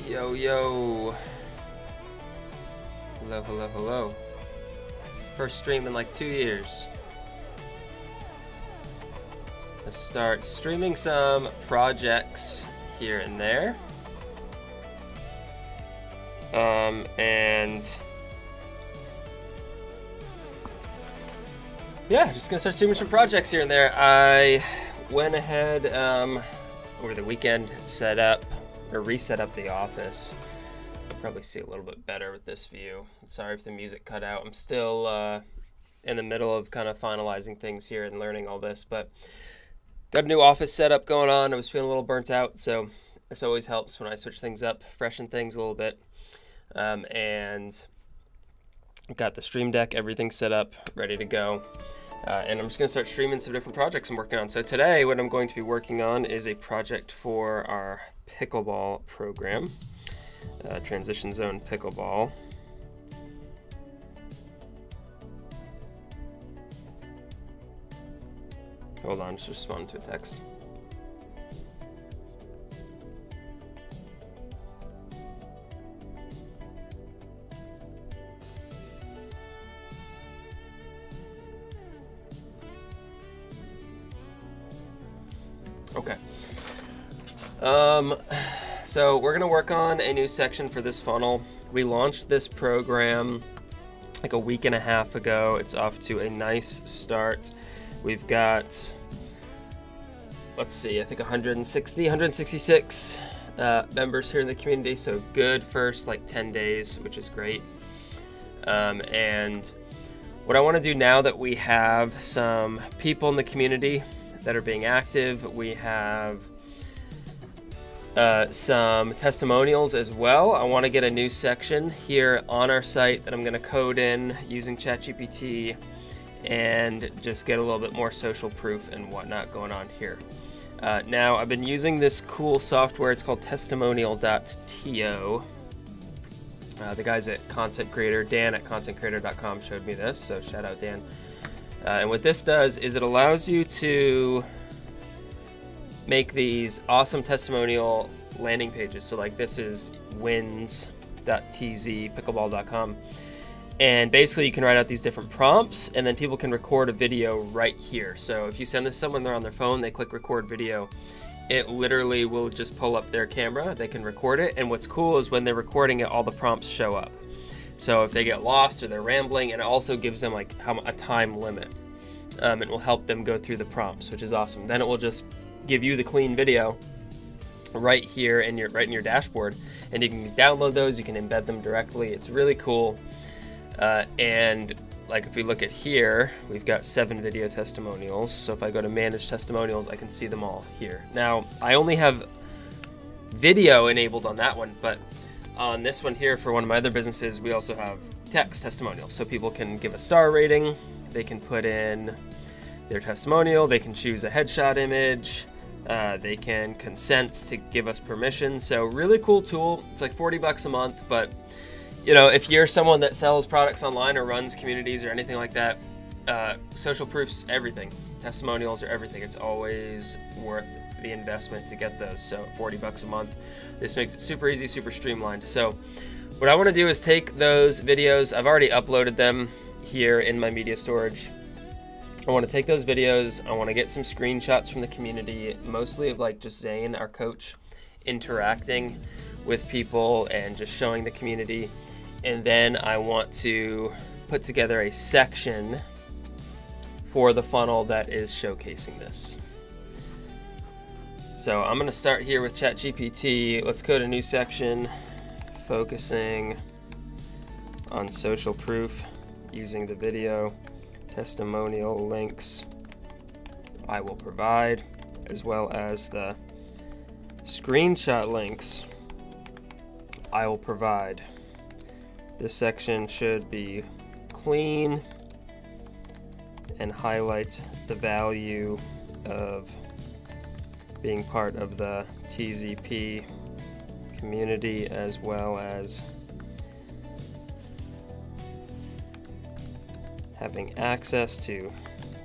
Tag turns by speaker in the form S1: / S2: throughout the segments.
S1: Yo, yo. Hello, hello, hello. First stream in like 2 years. Let's start streaming some projects here and there. And yeah, just gonna start streaming some projects here and there. I went ahead over the weekend, reset up the office. You'll probably see a little bit better with this view. Sorry if the music cut out. I'm still in the middle of kind of finalizing things here and learning all this, but got a new office setup going on. I was feeling a little burnt out, so this always helps when I switch things up, freshen things a little bit. And got the Stream Deck, everything set up, ready to go. And I'm just going to start streaming some different projects I'm working on. So today, what I'm going to be working on is a project for our pickleball program, Transition Zone Pickleball. Hold on, just responding to a text. Okay. So we're gonna work on a new section for this funnel. We launched this program like a week and a half ago. It's off to a nice start. We've got, let's see, I think 166 members here in the community. So good first like 10 days, which is great. And what I want to do now that we have some people in the community that are being active, we have some testimonials as well. I want to get a new section here on our site that I'm going to code in using ChatGPT and just get a little bit more social proof and whatnot going on here. Now, I've been using this cool software. It's called testimonial.to. The guys at Content Creator, Dan at contentcreator.com showed me this, so shout out Dan. And what this does is it allows you to make these awesome testimonial landing pages. So like this is wins.tz, pickleball.com. And basically you can write out these different prompts and then people can record a video right here. So if you send this to someone, they're on their phone, they click record video, it literally will just pull up their camera, they can record it. And what's cool is when they're recording it, all the prompts show up. So if they get lost or they're rambling, and it also gives them like a time limit. It will help them go through the prompts, which is awesome. Then it will just give you the clean video right here in your dashboard, and you can download those, you can embed them directly. It's really cool. And like if we look at here, we've got 7 video testimonials. So if I go to manage testimonials, I can see them all here. Now I only have video enabled on that one, but on this one here for one of my other businesses, we also have text testimonials. So people can give a star rating, they can put in their testimonial, they can choose a headshot image, they can consent to give us permission. So really cool tool. It's like $40 a month, but you know, if you're someone that sells products online or runs communities or anything like that, social proof's everything. Testimonials are everything. It's always worth the investment to get those. So $40 a month. This makes it super easy, super streamlined. So what I want to do is take those videos. I've already uploaded them here in my media storage. I want to take those videos. I want to get some screenshots from the community, mostly of like just Zane, our coach, interacting with people and just showing the community. And then I want to put together a section for the funnel that is showcasing this. So I'm going to start here with ChatGPT. Let's code a new section focusing on social proof using the video testimonial links I will provide, as well as the screenshot links I will provide. This section should be clean and highlight the value of being part of the TZP community, as well as having access to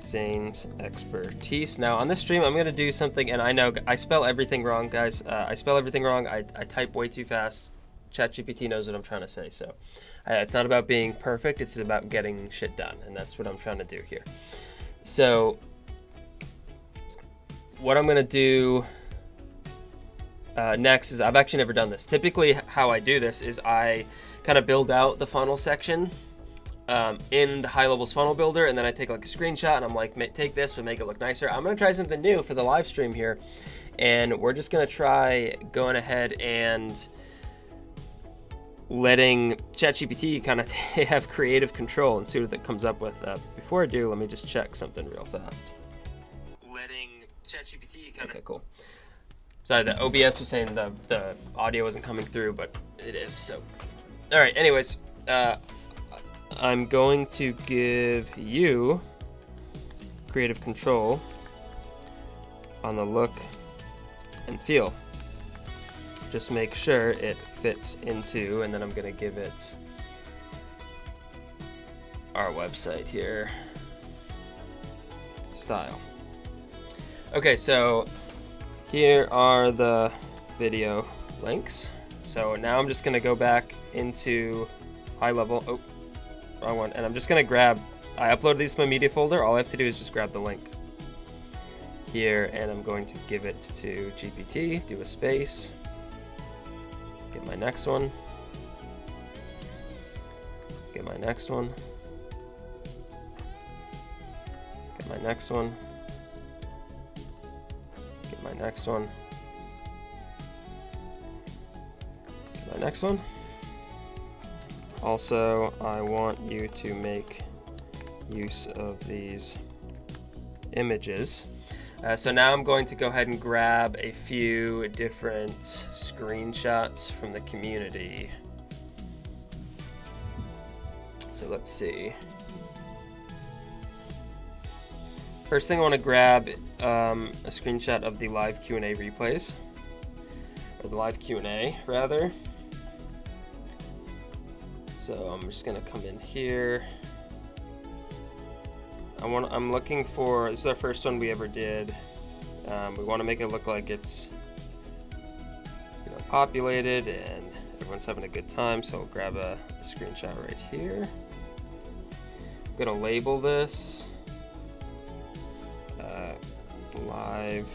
S1: Zane's expertise. Now on this stream, I'm gonna do something, and I know I spell everything wrong, guys. I spell everything wrong. I type way too fast. ChatGPT knows what I'm trying to say, so it's not about being perfect. It's about getting shit done, and that's what I'm trying to do here. So what I'm gonna do next is, I've actually never done this. Typically, how I do this is I kind of build out the funnel section in the High Levels funnel builder, and then I take like a screenshot and I'm like, take this but make it look nicer. I'm gonna try something new for the live stream here, and we're just gonna try going ahead and letting ChatGPT kind of have creative control and see what it comes up with. Before I do, let me just check something real fast. Letting ChatGPT kind of... Okay, cool. Sorry, the OBS was saying the audio wasn't coming through, but it is, so. All right, anyways, I'm going to give you creative control on the look and feel. Just make sure it fits into, and then I'm gonna give it our website here, style. Okay, so here are the video links. So now I'm just gonna go back into High Level, oh, wrong one, and I'm just gonna grab, I uploaded these to my media folder. All I have to do is just grab the link here, and I'm going to give it to GPT, do a space, get my next one, get my next one, get my next one, get my next one, get my next one. Also, I want you to make use of these images. So now I'm going to go ahead and grab a few different screenshots from the community. So let's see. First thing I want to grab a screenshot of the live Q&A replays, or the live Q&A rather. So I'm just gonna come in here. I'm looking for, this is our first one we ever did. We want to make it look like it's, you know, populated and everyone's having a good time. So I'll grab a screenshot right here. I'm gonna label this live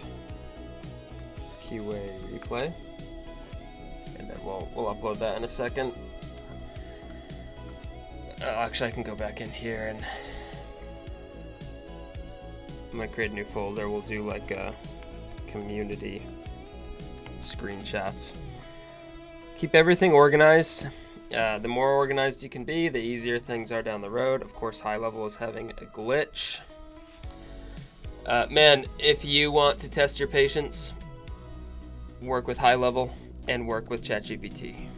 S1: QA replay, and then we'll upload that in a second. Actually, I can go back in here and I'm gonna create a new folder. We'll do like a community screenshots. Keep everything organized. The more organized you can be, the easier things are down the road. Of course, High Level is having a glitch. Man, if you want to test your patience, work with High Level and work with ChatGPT.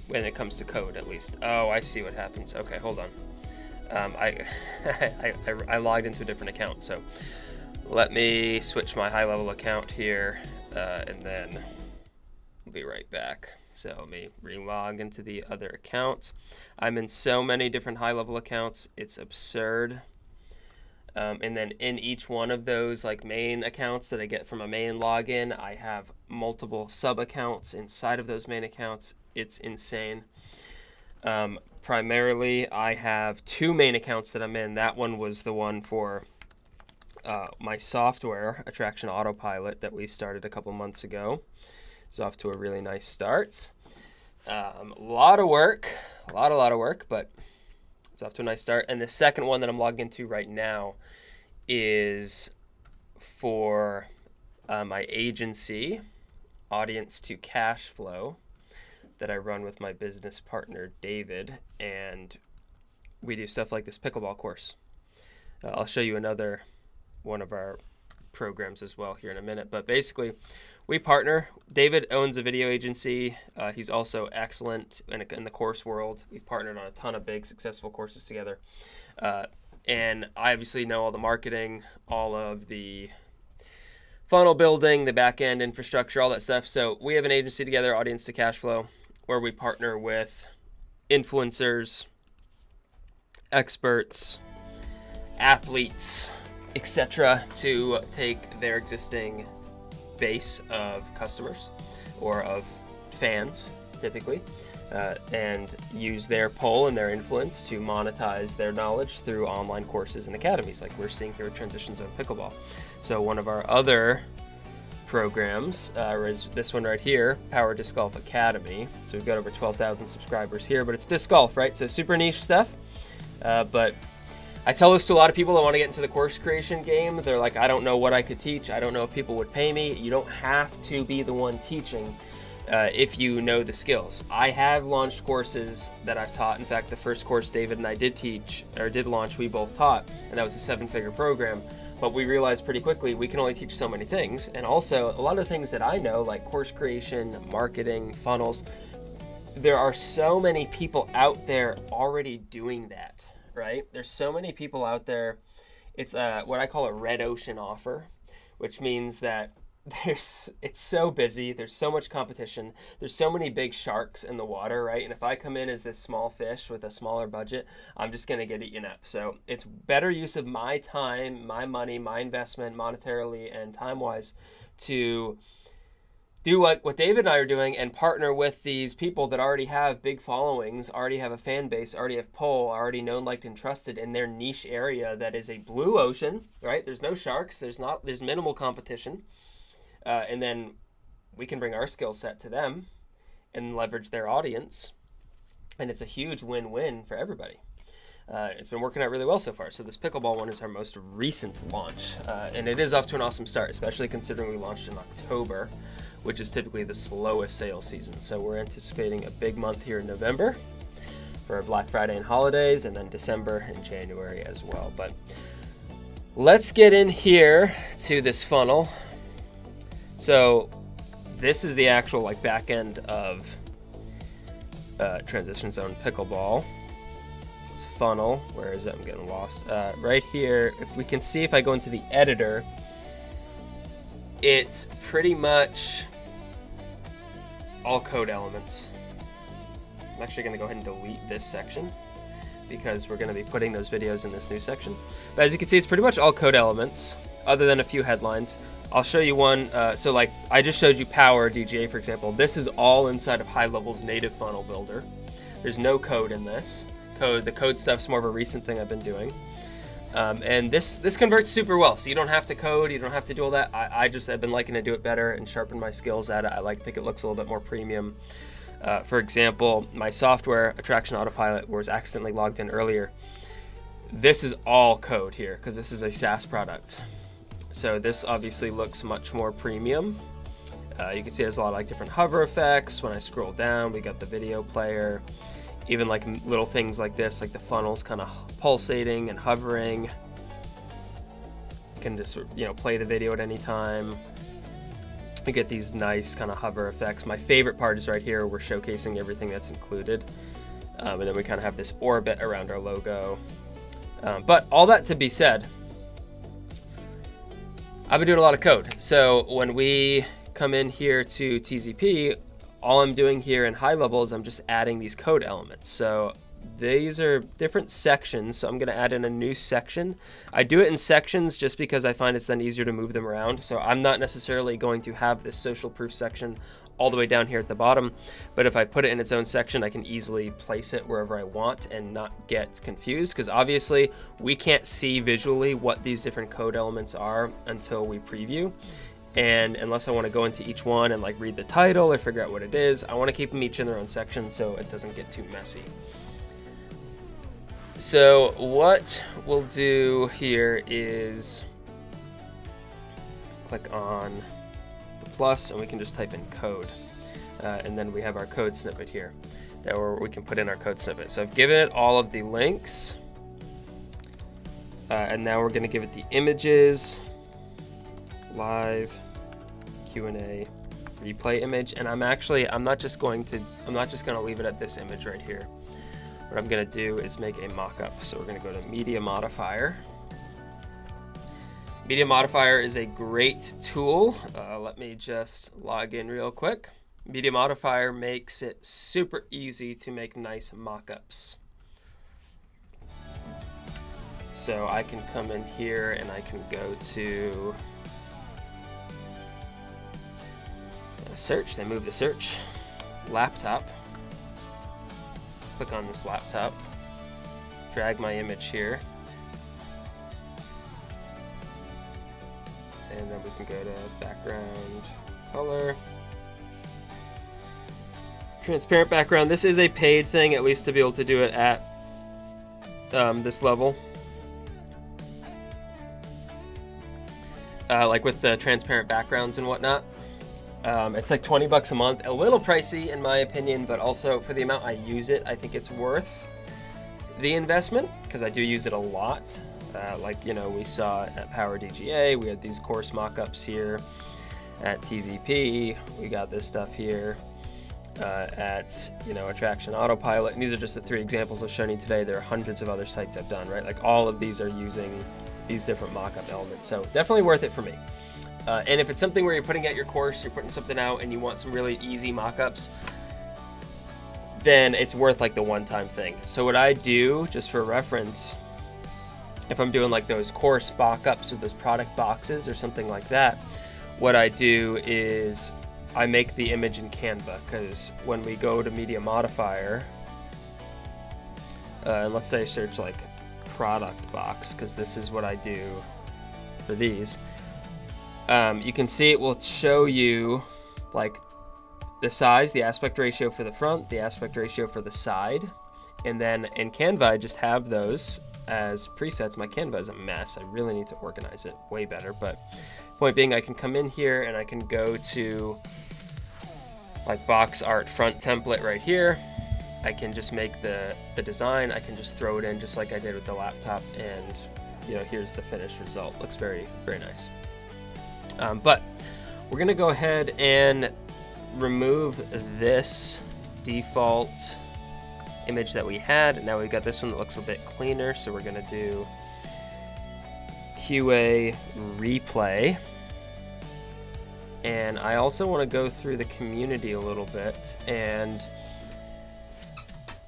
S1: When it comes to code, at least. Oh, I see what happens. Okay, hold on. I logged into a different account, so let me switch my High Level account here, and then we'll be right back. So let me relog into the other account. I'm in so many different High Level accounts, it's absurd. And then in each one of those like main accounts that I get from a main login, I have multiple sub accounts inside of those main accounts. It's insane. Primarily, I have two main accounts that I'm in. That one was the one for my software, Attraction Autopilot, that we started a couple months ago. It's off to a really nice start. A lot of work, a lot of work, but it's off to a nice start. And the second one that I'm logging into right now is for my agency, Audience to Cash Flow, that I run with my business partner, David, and we do stuff like this pickleball course. I'll show you another one of our programs as well here in a minute, but basically we partner. David owns a video agency. He's also excellent in the course world. We've partnered on a ton of big successful courses together. And I obviously know all the marketing, all of the funnel building, the back end infrastructure, all that stuff. So we have an agency together, Audience to Cash Flow, where we partner with influencers, experts, athletes, etc., to take their existing base of customers or of fans, typically, and use their pull and their influence to monetize their knowledge through online courses and academies, like we're seeing here with Transition Zone Pickleball. So one of our other programs is this one right here, Power Disc Golf Academy. So we've got over 12,000 subscribers here, but it's disc golf, right? So super niche stuff. But I tell this to a lot of people that want to get into the course creation game. They're like, I don't know what I could teach. I don't know if people would pay me. You don't have to be the one teaching if you know the skills. I have launched courses that I've taught. In fact, the first course David and I did launch, we both taught, and that was a 7-figure program. But we realized pretty quickly we can only teach so many things. And also a lot of things that I know, like course creation, marketing, funnels, there are so many people out there already doing that, right? There's so many people out there. It's what I call a red ocean offer, which means that it's so busy. There's so much competition. There's so many big sharks in the water, right? And if I come in as this small fish with a smaller budget, I'm just going to get eaten up. So it's better use of my time, my money, my investment monetarily and time-wise to do what David and I are doing and partner with these people that already have big followings, already have a fan base, already have pull, already known, liked, and trusted in their niche area that is a blue ocean, right? There's no sharks. There's minimal competition. And then we can bring our skill set to them and leverage their audience. And it's a huge win-win for everybody. It's been working out really well so far. So this pickleball one is our most recent launch. And it is off to an awesome start, especially considering we launched in October, which is typically the slowest sales season. So we're anticipating a big month here in November for Black Friday and holidays, and then December and January as well. But let's get in here to this funnel. So this is the actual back end of Transition Zone Pickleball. This funnel, where is it? I'm getting lost. Right here, if we can see, if I go into the editor, it's pretty much all code elements. I'm actually going to go ahead and delete this section because we're going to be putting those videos in this new section. But as you can see, it's pretty much all code elements, other than a few headlines. I'll show you one. So I just showed you Power DGA, for example. This is all inside of High Level's native funnel builder. There's no code in this. The code stuff's more of a recent thing I've been doing. And this converts super well. So you don't have to code. You don't have to do all that. I've been liking to do it better and sharpen my skills at it. I think it looks a little bit more premium. For example, my software, Attraction Autopilot, was accidentally logged in earlier. This is all code here because this is a SaaS product. So this obviously looks much more premium. You can see there's a lot of different hover effects. When I scroll down, we got the video player, even little things like this, like the funnels kind of pulsating and hovering. You can just play the video at any time. We get these nice kind of hover effects. My favorite part is right here. We're showcasing everything that's included. And then we kind of have this orbit around our logo. But all that to be said, I've been doing a lot of code. So when we come in here to TZP, all I'm doing here in High Level is I'm just adding these code elements. So these are different sections. So I'm going to add in a new section. I do it in sections just because I find it's then easier to move them around. So I'm not necessarily going to have this social proof section all the way down here at the bottom. But if I put it in its own section, I can easily place it wherever I want and not get confused, because obviously we can't see visually what these different code elements are until we preview. And unless I want to go into each one and read the title or figure out what it is, I want to keep them each in their own section so it doesn't get too messy. So what we'll do here is click on the plus and we can just type in code. And then we have our code snippet here where we can put in our code snippet. So I've given it all of the links. And now we're going to give it the images, live, Q&A, replay image. And I'm not just going to leave it at this image right here. What I'm going to do is make a mock-up. So we're going to go to Media Modifier. Media Modifier is a great tool. Let me just log in real quick. Media Modifier makes it super easy to make nice mock-ups. So I can come in here and I can go to search, then move the search, laptop, click on this laptop, drag my image here, and then we can go to background color, transparent background. This is a paid thing, at least to be able to do it at this level. Like with the transparent backgrounds and whatnot. It's like 20 bucks a month, a little pricey in my opinion, but also for the amount I use it, I think it's worth the investment because I do use it a lot. Like, you know, we saw at Power DGA, we had these course mock-ups here. At TZP, we got this stuff here. At, you know, Attraction Autopilot, and these are just the 3 examples I've shown you today. There are hundreds of other sites I've done, right? Like all of these are using these different mock-up elements, so definitely worth it for me. And if it's something where you're putting out your course, you're putting something out and you want some really easy mock-ups, then it's worth like the one-time thing. So what I do, just for reference, if I'm doing like those course mock-ups or those product boxes or something like that, what I do is I make the image in Canva, because when we go to Media Modifier, and let's say search like product box, because this is what I do for these, you can see it will show you like the size, the aspect ratio for the front, the aspect ratio for the side, and then in Canva I just have those as presets. My Canva is a mess. I really need to organize it way better, but point being, I can come in here and I can go to like box art front template right here. I can just make the design. I can just throw it in just like I did with the laptop, and you know, here's the finished result. Looks very, very nice. But we're gonna go ahead and remove this default image that we had. Now we've got this one that looks a bit cleaner, so we're gonna do QA replay. And I also want to go through the community a little bit and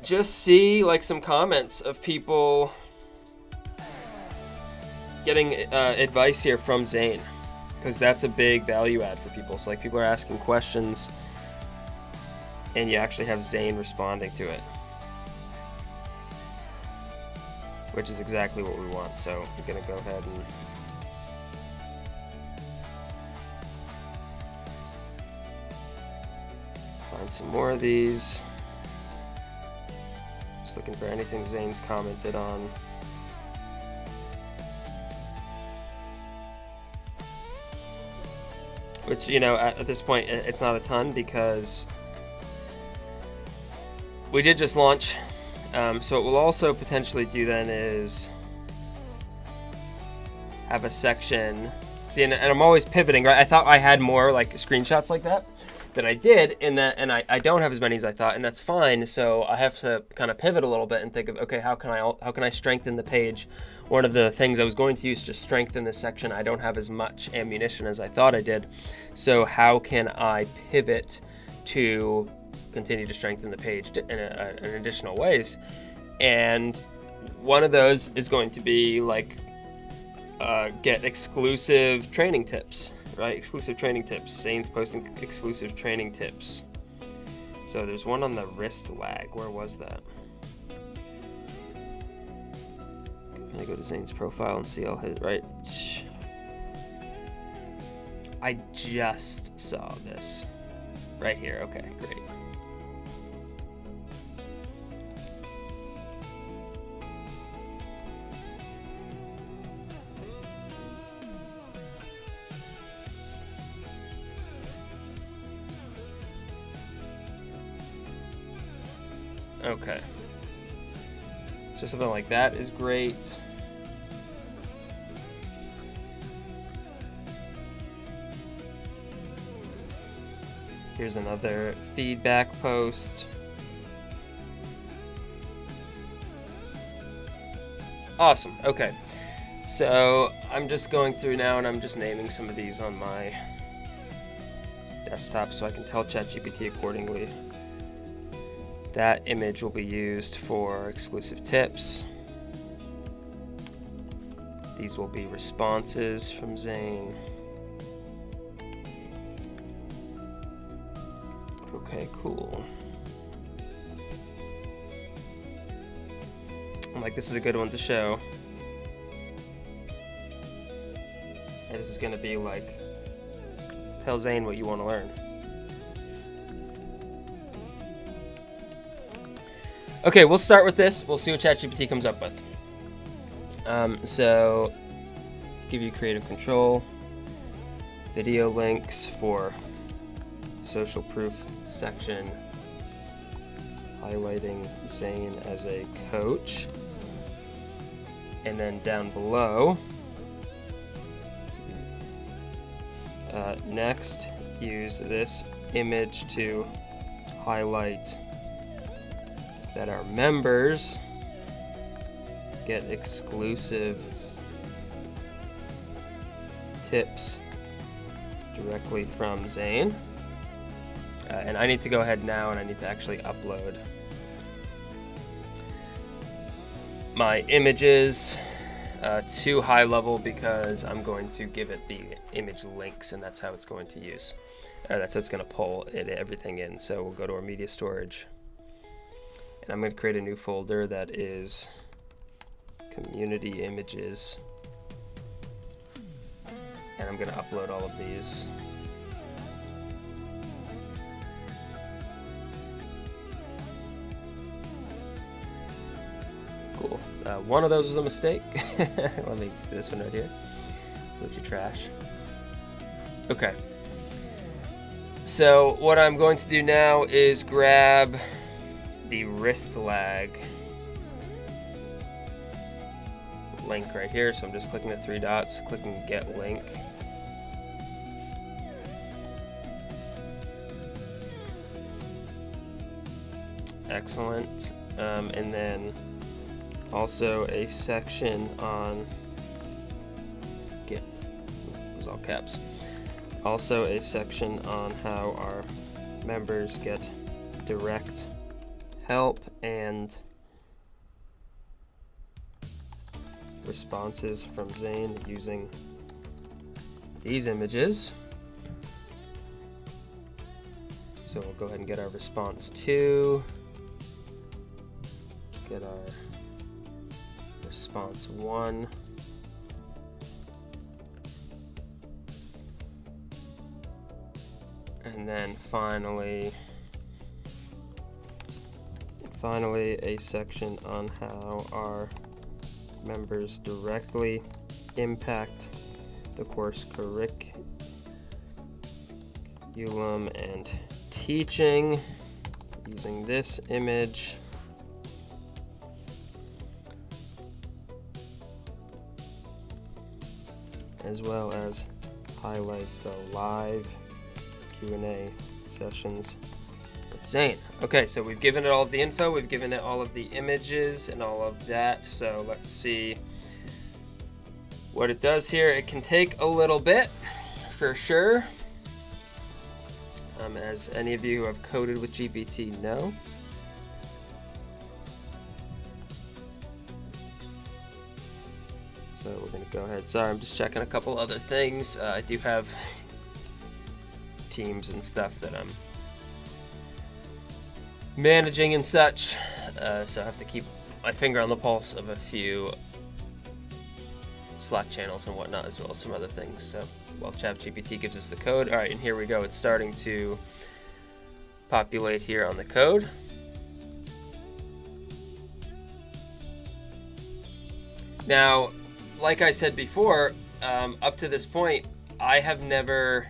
S1: just see like some comments of people getting advice here from Zane, because that's a big value add for people. So like people are asking questions and you actually have Zane responding to it, which is exactly what we want. So we're gonna go ahead and find some more of these. Just looking for anything Zane's commented on. Which, you know, at this point, it's not a ton because we did just launch. So what we'll also potentially do then is have a section. See, and I'm always pivoting, right? I thought I had more like screenshots like that than I did, and I don't have as many as I thought, and that's fine. So I have to kind of pivot a little bit and think of, okay, how can I strengthen the page? One of the things I was going to use to strengthen this section, I don't have as much ammunition as I thought I did. So how can I pivot to continue to strengthen the page in additional ways? And one of those is going to be like get exclusive training tips, right? Exclusive training tips. Zane's posting exclusive training tips. So there's one on the wrist lag. Where was that? I'm gonna go to Zane's profile and see all his, right? I just saw this right here. Okay, great. Okay. So something like that is great. Here's another feedback post. Awesome. Okay. So I'm just going through now and I'm just naming some of these on my desktop so I can tell ChatGPT accordingly. That image will be used for exclusive tips. These will be responses from Zane. Okay, cool. I'm like, this is a good one to show. And this is gonna be like, tell Zane what you want to learn. Okay, we'll start with this. We'll see what ChatGPT comes up with. So, give you creative control, video links for social proof section, highlighting Zane as a coach, and then down below, next, use this image to highlight that our members get exclusive tips directly from Zane. And I need to go ahead now and I need to actually upload my images to high level because I'm going to give it the image links and that's how it's going to use. That's how it's going to pull everything in. So we'll go to our media storage and I'm going to create a new folder that is community images. And I'm going to upload all of these. Cool. One of those was a mistake. Let me do this one right here. Move your trash. Okay. So what I'm going to do now is grab the wrist lag link right here. So I'm just clicking the three dots, clicking get link. Excellent. And then also a section on get, it was all caps. Also a section on how our members get direct help and responses from Zane using these images. So we'll go ahead and get our response 2, get our response 1, and then finally a section on how our members directly impact the course curriculum and teaching using this image. As well as highlight the live Q&A sessions with Zane. Okay, so we've given it all of the info, we've given it all of the images and all of that. So let's see what it does here. It can take a little bit, for sure. As any of you who have coded with GPT know. So we're going to go ahead. Sorry, I'm just checking a couple other things. I do have teams and stuff that I'm managing and such. So I have to keep my finger on the pulse of a few Slack channels and whatnot, as well as some other things. So while ChatGPT gives us the code. All right, and here we go. It's starting to populate here on the code. Now, like I said before, up to this point, I have never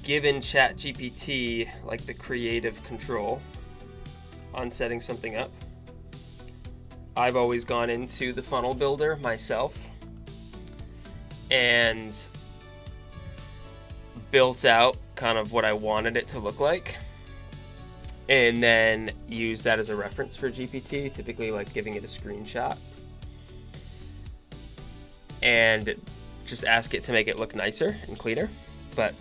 S1: given ChatGPT like the creative control on setting something up. I've always gone into the funnel builder myself and built out kind of what I wanted it to look like, and then use that as a reference for GPT, typically like giving it a screenshot, and just ask it to make it look nicer and cleaner. But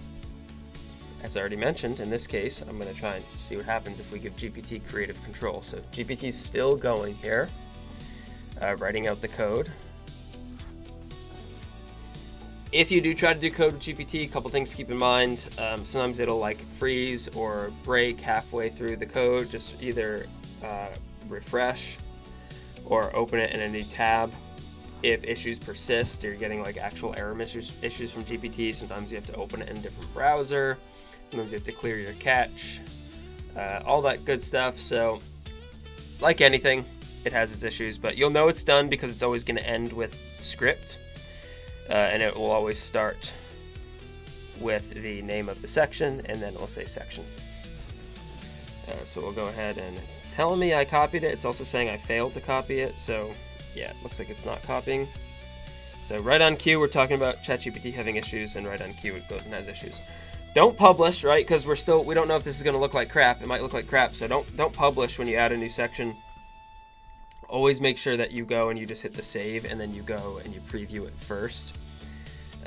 S1: as I already mentioned, in this case, I'm going to try and see what happens if we give GPT creative control. So GPT is still going here, writing out the code. If you do try to do code with GPT, a couple things to keep in mind. Sometimes it'll like freeze or break halfway through the code. Just either refresh or open it in a new tab. If issues persist, or you're getting like actual error issues from GPT, sometimes you have to open it in a different browser. Sometimes you have to clear your cache. All that good stuff. So, like anything, it has its issues, but you'll know it's done because it's always going to end with script. And it will always start with the name of the section, and then it will say section. So we'll go ahead, and it's telling me I copied it. It's also saying I failed to copy it. So yeah, it looks like it's not copying. So right on cue, we're talking about ChatGPT having issues, and right on cue, it goes and has issues. Don't publish, right? Because we don't know if this is going to look like crap. It might look like crap. So don't publish when you add a new section. Always make sure that you go and you just hit the save, and then you go and you preview it first.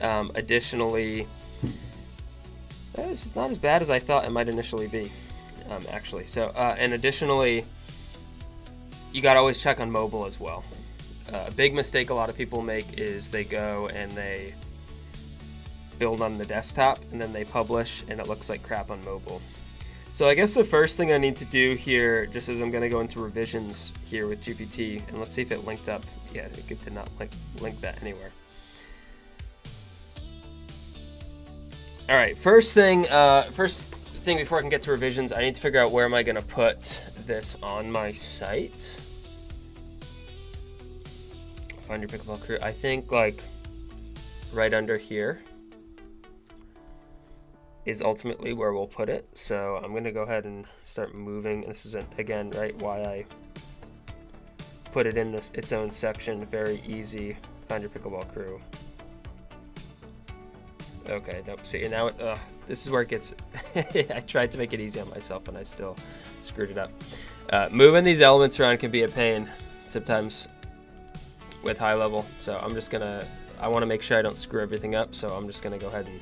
S1: Additionally, it's not as bad as I thought it might initially be, actually. So, and additionally, you got to always check on mobile as well. A big mistake a lot of people make is they go and they build on the desktop, and then they publish, and it looks like crap on mobile. So I guess the first thing I need to do here, just as I'm going to go into revisions here with GPT, and let's see if it linked up. Yeah, it did not link that anywhere. All right, first thing before I can get to revisions, I need to figure out where am I going to put this on my site. Find your pickleball crew. I think like right under here is ultimately where we'll put it. So I'm gonna go ahead and start moving. This is again, right, why I put it in its own section. Very easy. Find your pickleball crew. Okay, nope. See, now this is where it gets. I tried to make it easy on myself, and I still screwed it up. Moving these elements around can be a pain sometimes with high level. So I'm just gonna. I want to make sure I don't screw everything up. So I'm just gonna go ahead and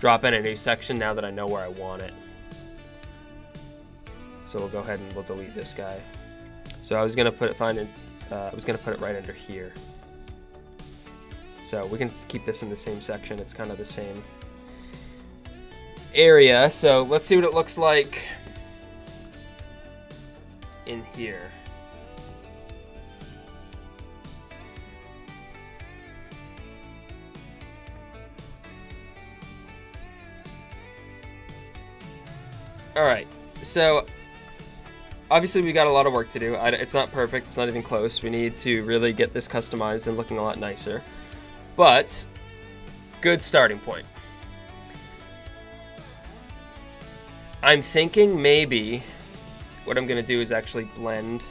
S1: drop in a new section now that I know where I want it. So we'll go ahead and we'll delete this guy. So I was gonna put it right under here. So we can keep this in the same section. It's kind of the same area. So let's see what it looks like in here. All right, so obviously we got a lot of work to do. It's not perfect, it's not even close. We need to really get this customized and looking a lot nicer, but good starting point. I'm thinking maybe what I'm gonna do is actually blend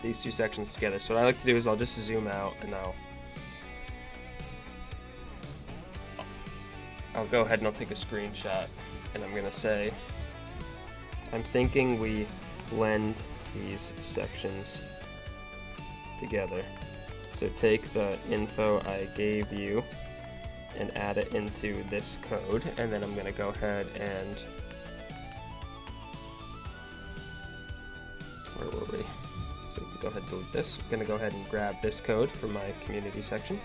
S1: these two sections together. So what I like to do is I'll just zoom out, and I'll go ahead and I'll take a screenshot, and I'm gonna say, I'm thinking we blend these sections together. So take the info I gave you and add it into this code, and then I'm gonna go ahead and, where were we? So we can go ahead and delete this. I'm gonna go ahead and grab this code from my community section.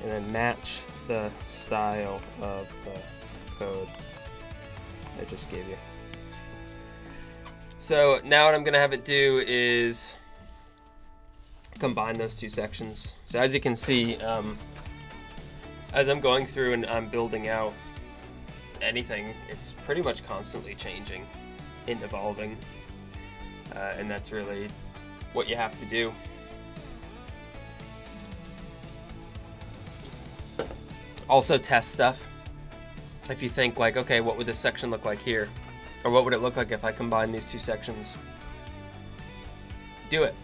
S1: And then match the style of the code I just gave you. So now what I'm gonna have it do is combine those two sections. So as you can see, as I'm going through and I'm building out anything, it's pretty much constantly changing and evolving, and that's really what you have to do. Also test stuff. If you think like, okay, what would this section look like here? Or what would it look like if I combine these two sections? Do it,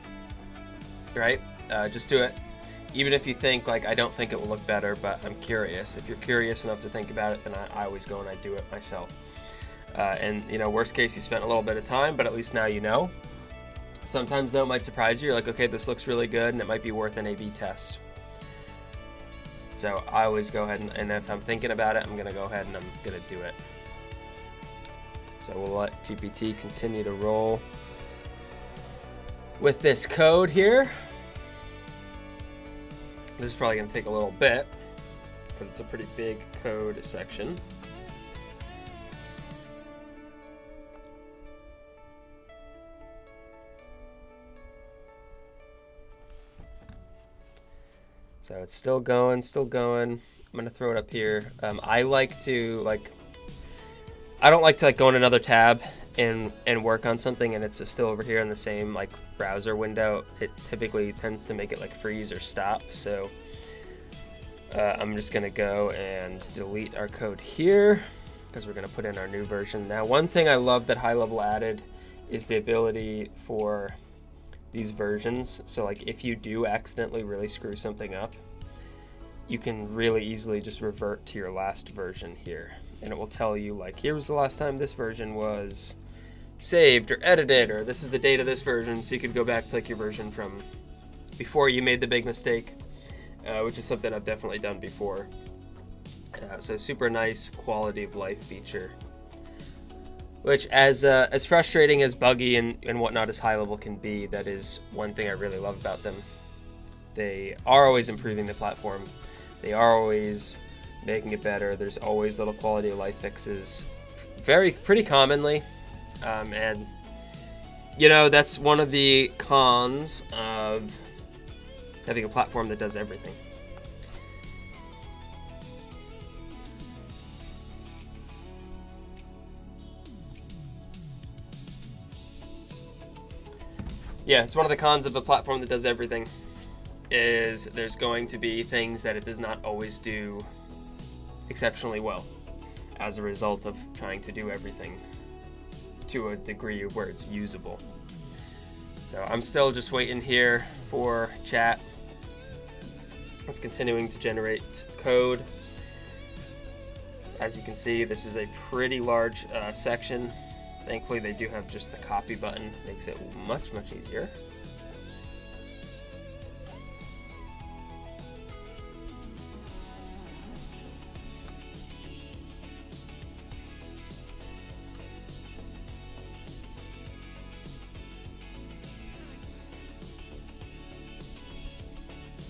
S1: right? Just do it. Even if you think like, I don't think it will look better, but I'm curious. If you're curious enough to think about it, then I always go and I do it myself. And you know, worst case, you spent a little bit of time, but at least now you know. Sometimes though, it might surprise you. You're like, okay, this looks really good, and it might be worth an A/B test. So I always go ahead and if I'm thinking about it, I'm gonna go ahead and I'm gonna do it. So we'll let GPT continue to roll with this code here. This is probably going to take a little bit because it's a pretty big code section. So it's still going, still going. I'm gonna throw it up here. I like to I don't like to go in another tab and work on something and it's still over here in the same browser window. It typically tends to make it freeze or stop. So I'm just gonna go and delete our code here because we're gonna put in our new version. Now, one thing I love that High Level added is the ability for these versions. So if you do accidentally really screw something up, you can really easily just revert to your last version here, and it will tell you here was the last time this version was saved or edited, or this is the date of this version. So you could go back to your version from before you made the big mistake, which is something I've definitely done before. So super nice quality of life feature, which as frustrating as buggy and whatnot as High Level can be, that is one thing I really love about them. They are always improving the platform. They are always making it better. There's always little quality of life fixes, pretty commonly. And that's one of the cons of having a platform that does everything. Yeah, it's one of the cons of a platform that does everything, is there's going to be things that it does not always do exceptionally well as a result of trying to do everything to a degree where it's usable. So I'm still just waiting here for chat. It's continuing to generate code. As you can see, this is a pretty large section. Thankfully, they do have just the copy button. Makes it much easier.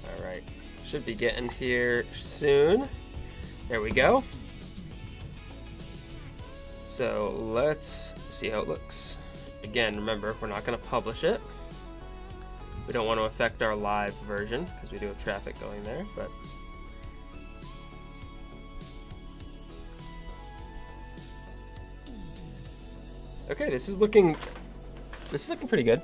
S1: All right, should be getting here soon. There we go. So let's see how it looks. Again, remember, we're not going to publish it. We don't want to affect our live version because we do have traffic going there, but okay, this is looking pretty good.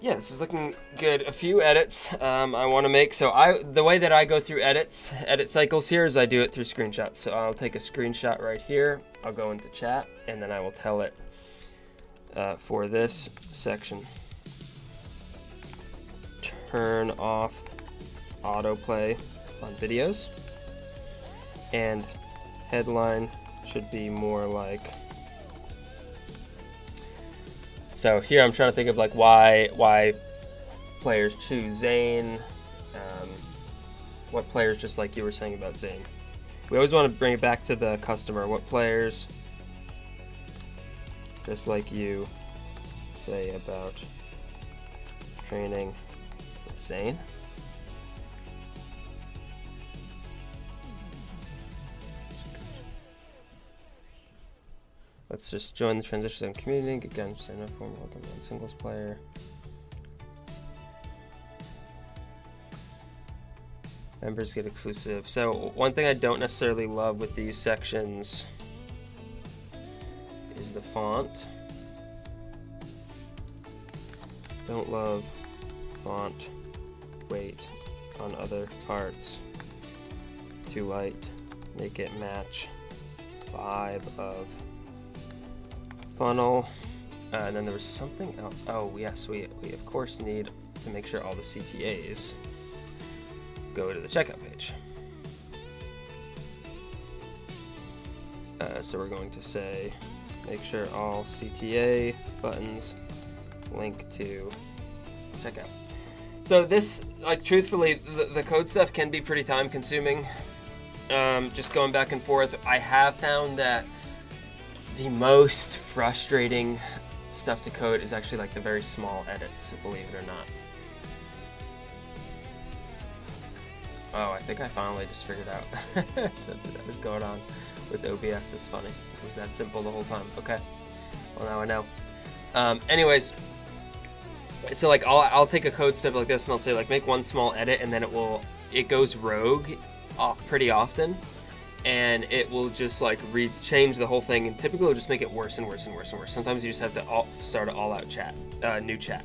S1: Yeah, this is looking good. A few edits I want to make. So the way that I go through edit cycles here is I do it through screenshots. So I'll take a screenshot right here. I'll go into chat, and then I will tell it for this section, turn off autoplay on videos, and headline should be more like. So here I'm trying to think of why players choose Zane, what players, just like you were saying about Zane. We always want to bring it back to the customer. What players, just like you, say about training with Zane. Let's just join the Transition Zone community. Again, just enough form welcome on singles player. Members get exclusive. So one thing I don't necessarily love with these sections is the font. Don't love font weight on other parts. Too light. Make it match vibe of funnel. And then there was something else. Oh yes, we of course need to make sure all the CTAs go to the checkout page. So we're going to say make sure all CTA buttons link to checkout. So this, truthfully, the code stuff can be pretty time consuming. Just going back and forth. I have found that the most frustrating stuff to code is actually the very small edits, believe it or not. Oh, I think I finally just figured out something that was going on with OBS. That's funny. It was that simple the whole time. Okay. Well, now I know. Anyways, so like I'll take a code snippet like this and I'll say like make one small edit, and then it goes rogue pretty often, and it will just like change the whole thing, and typically it'll just make it worse and worse and worse and worse. Sometimes you just have to start an all-out chat, new chat.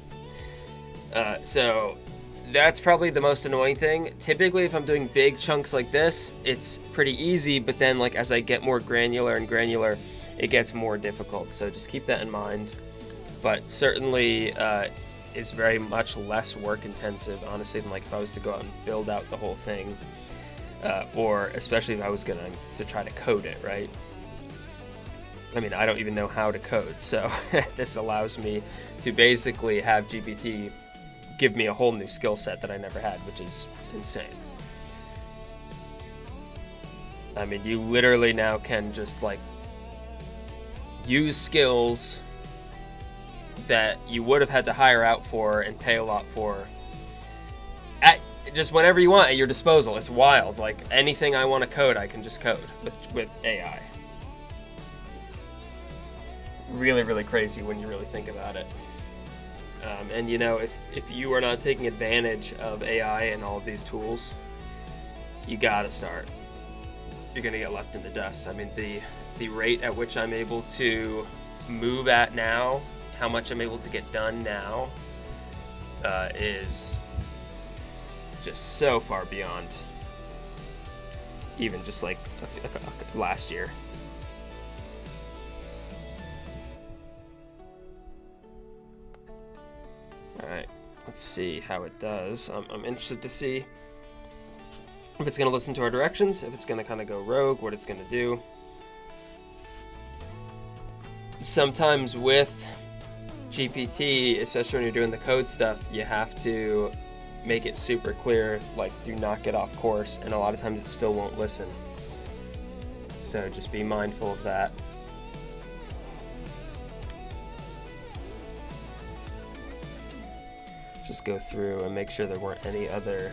S1: So that's probably the most annoying thing. Typically, if I'm doing big chunks like this, it's pretty easy, but then like as I get more granular and granular, it gets more difficult. So just keep that in mind. But certainly it's very much less work intensive, honestly, than like if I was to go out and build out the whole thing, or especially if I was going to try to code it, right? I mean, I don't even know how to code, so this allows me to basically have GPT give me a whole new skill set that I never had, which is insane. I mean, you literally now can just like use skills that you would have had to hire out for and pay a lot for at just whenever you want at your disposal. It's wild. Like anything I want to code, I can just code with AI. Really, really crazy when you really think about it. And you know, if you are not taking advantage of AI and all of these tools, you gotta start. You're gonna get left in the dust. I mean, the rate at which I'm able to move at now, how much I'm able to get done now, is just so far beyond even just like last year. Alright, let's see how it does. I'm interested to see if it's going to listen to our directions, if it's going to kind of go rogue, what it's going to do. Sometimes with GPT, especially when you're doing the code stuff, you have to make it super clear, like do not get off course, and a lot of times it still won't listen. So just be mindful of that. Just go through and make sure there weren't any other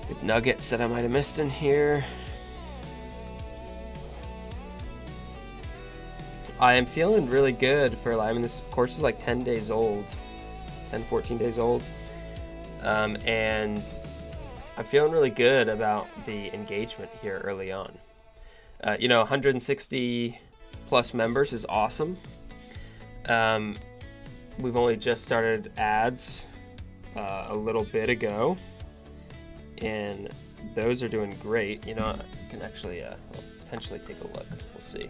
S1: good nuggets that I might have missed in here. I am feeling really good for, I mean, this course is like 10 days old, 14 days old. And I'm feeling really good about the engagement here early on. You know, 160 plus members is awesome. We've only just started ads a little bit ago, and those are doing great. You know, I can actually potentially take a look. We'll see.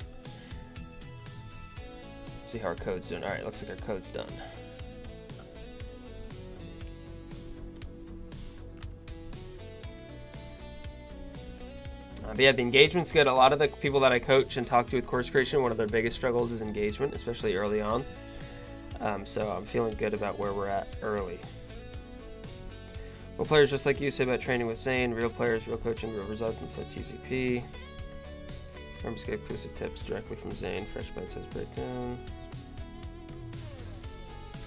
S1: See how our code's doing. All right, looks like our code's done. But yeah, the engagement's good. A lot of the people that I coach and talk to with course creation, one of their biggest struggles is engagement, especially early on. So I'm feeling good about where we're at early. Well, players just like you say about training with Zane, real players, real coaching, real results inside TCP. Members get exclusive tips directly from Zane, fresh bite-size breakdown.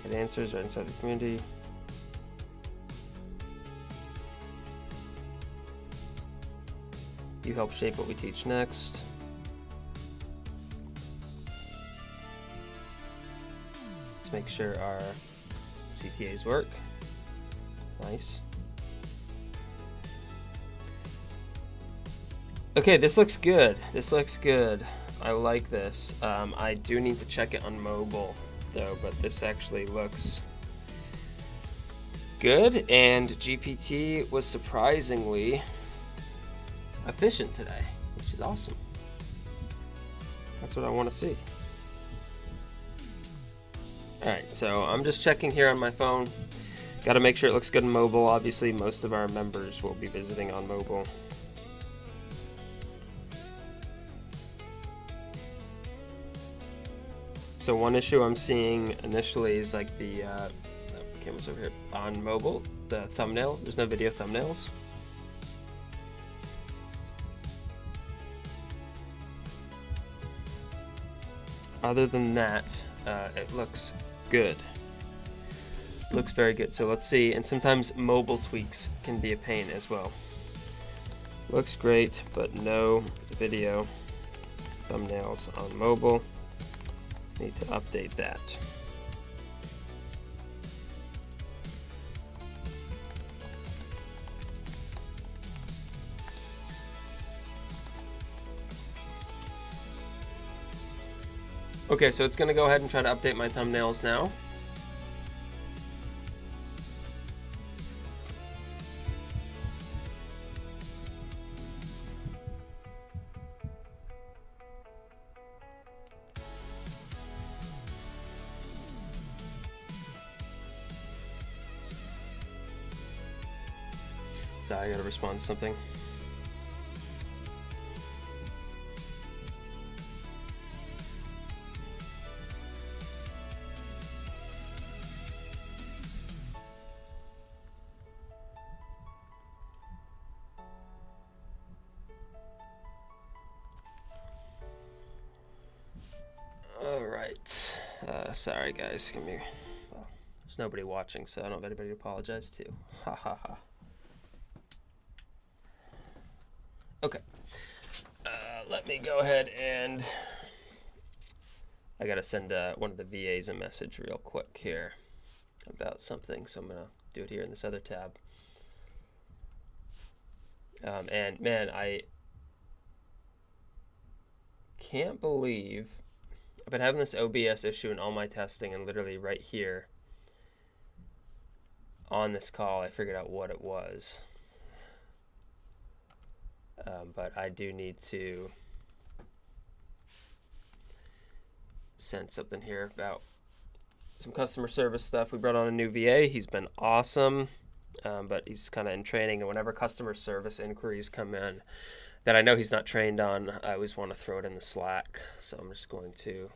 S1: Get answers right inside the community. You help shape what we teach next. Let's make sure our CTAs work. Nice. Okay, this looks good. This looks good. I like this. I do need to check it on mobile though, but this actually looks good, and GPT was surprisingly efficient today, which is awesome. That's what I want to see. Alright, so I'm just checking here on my phone. Got to make sure it looks good on mobile. Obviously, most of our members will be visiting on mobile. So one issue I'm seeing initially is like the camera's over here on mobile, the thumbnails. There's no video thumbnails. Other than that, it looks good. Looks very good. So let's see. And sometimes mobile tweaks can be a pain as well. Looks great, but no video thumbnails on mobile. Need to update that. Okay, so it's gonna go ahead and try to update my thumbnails now. I gotta respond to something. All right. Sorry, guys. Give me. Well, there's nobody watching, so I don't have anybody to apologize to. Ha ha ha. Okay, let me go ahead and I gotta send one of the VAs a message real quick here about something, so I'm gonna do it here in this other tab. And man, I can't believe I've been having this OBS issue in all my testing, and literally right here on this call I figured out what it was. But I do need to send something here about some customer service stuff. We brought on a new VA. He's been awesome, but he's kind of in training. And whenever customer service inquiries come in that I know he's not trained on, I always want to throw it in the Slack. So I'm just going to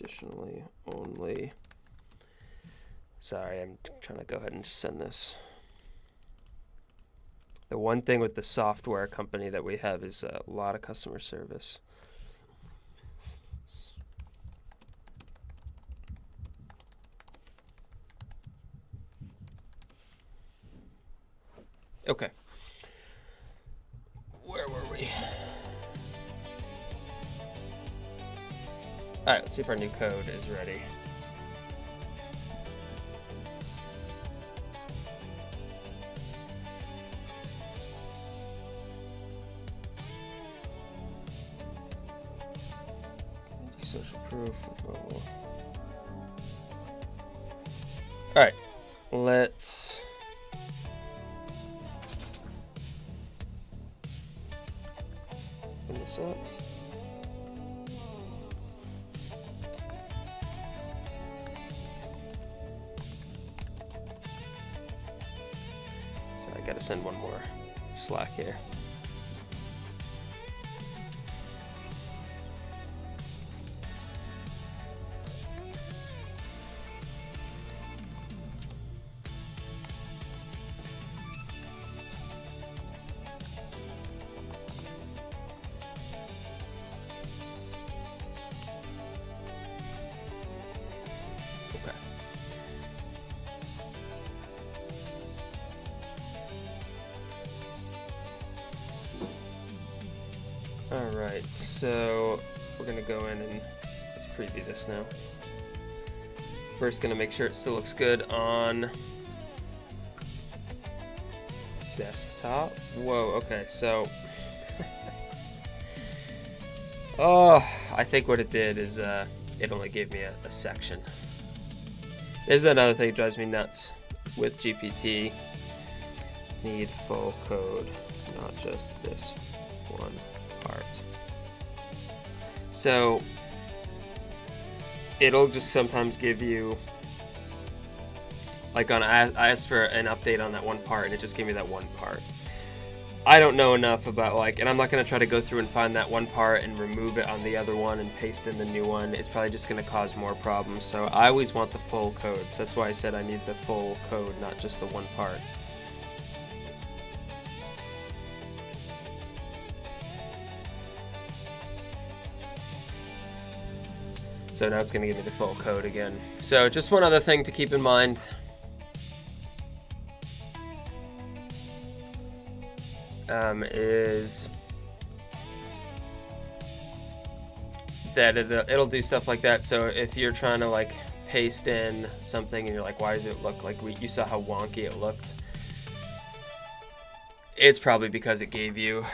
S1: additionally only. Sorry, I'm trying to go ahead and just send this. The one thing with the software company that we have is a lot of customer service. Okay. Where were we? All right, let's see if our new code is ready. Social proof with mobile. All right, let's open this up. So I gotta send one more Slack here. Alright, so we're going to go in and let's preview this now. First, going to make sure it still looks good on desktop. Whoa, okay, so oh, I think what it did is it only gave me a section. This is another thing that drives me nuts with GPT. Need full code, not just this one part. So it'll just sometimes give you, like I asked for an update on that one part and it just gave me that one part. I don't know enough about and I'm not going to try to go through and find that one part and remove it on the other one and paste in the new one. It's probably just going to cause more problems. So I always want the full code. So that's why I said I need the full code, not just the one part. So now it's going to give me the full code again. So just one other thing to keep in mind. Is that it'll do stuff like that. So if you're trying to paste in something and you're like, why does it look like you saw how wonky it looked? It's probably because it gave you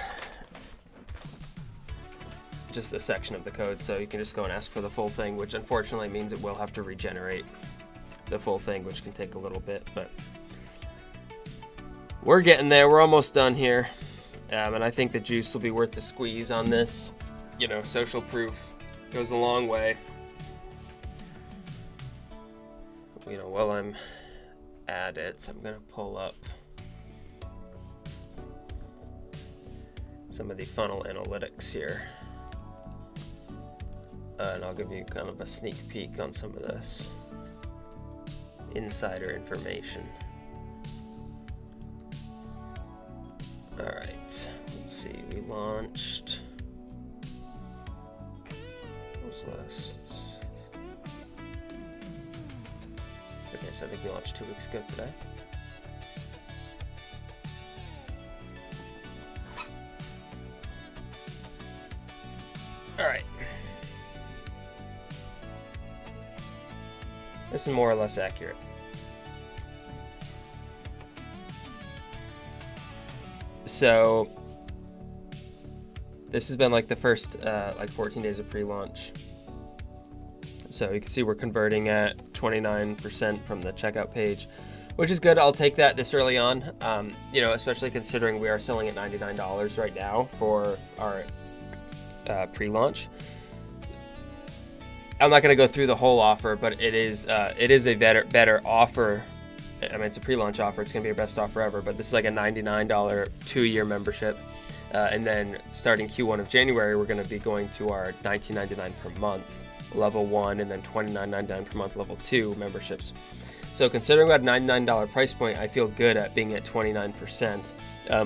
S1: just a section of the code, so you can just go and ask for the full thing, which unfortunately means it will have to regenerate the full thing, which can take a little bit, but we're getting there. We're almost done here. And I think the juice will be worth the squeeze on this. Social proof goes a long way. While I'm at it, I'm gonna pull up some of the funnel analytics here. And I'll give you kind of a sneak peek on some of this insider information. All right, let's see, we launched those lists. Okay, so I think we launched 2 weeks ago today. All right. This is more or less accurate. So this has been the first 14 days of pre-launch. So you can see we're converting at 29% from the checkout page, which is good. I'll take that this early on, especially considering we are selling at $99 right now for our pre-launch. I'm not going to go through the whole offer, but it is a better offer. I mean, it's a pre-launch offer. It's going to be your best offer ever, but this is a $99 2-year membership. And then starting Q1 of January, we're going to be going to our $19.99 per month, level 1, and then $29.99 per month, level 2 memberships. So considering that $99 price point, I feel good at being at 29%.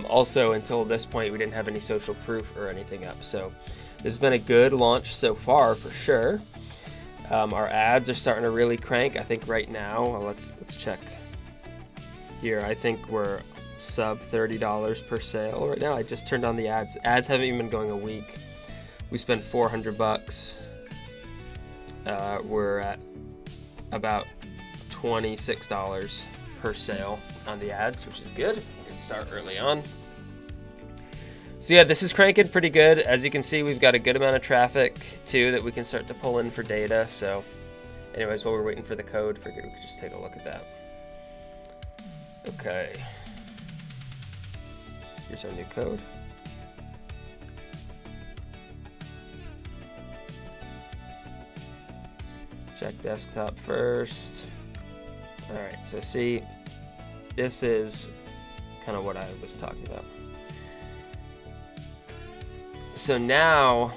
S1: Also, until this point, we didn't have any social proof or anything up. So this has been a good launch so far, for sure. Our ads are starting to really crank. I think right now, let's check here. I think we're sub $30 per sale right now. I just turned on the ads. Ads haven't even been going a week. We spent $400. We're at about $26 per sale on the ads, which is good. We can start early on. So yeah, this is cranking pretty good. As you can see, we've got a good amount of traffic too that we can start to pull in for data. So anyways, while we're waiting for the code, figured we could just take a look at that. Okay. Here's our new code. Check desktop first. All right, so see, this is kind of what I was talking about. So now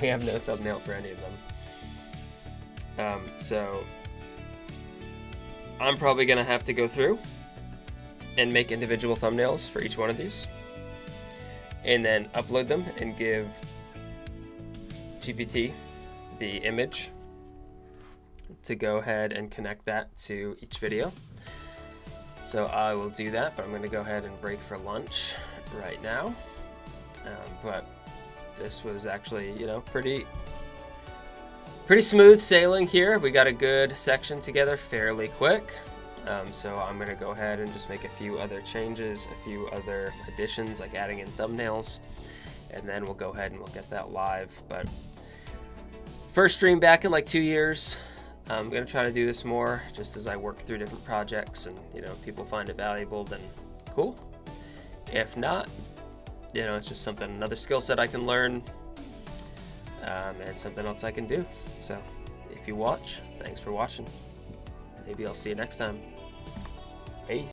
S1: we have no thumbnail for any of them. So I'm probably gonna have to go through and make individual thumbnails for each one of these, and then upload them and give GPT the image to go ahead and connect that to each video. So I will do that, but I'm going to go ahead and break for lunch right now. But this was actually, pretty smooth sailing here. We got a good section together fairly quick. So I'm going to go ahead and just make a few other changes, a few other additions, like adding in thumbnails, and then we'll go ahead and we'll get that live. But first stream back in 2 years. I'm going to try to do this more just as I work through different projects, and people find it valuable, then cool. If not, it's just another skill set I can learn, and something else I can do. So if you watch, thanks for watching. Maybe I'll see you next time.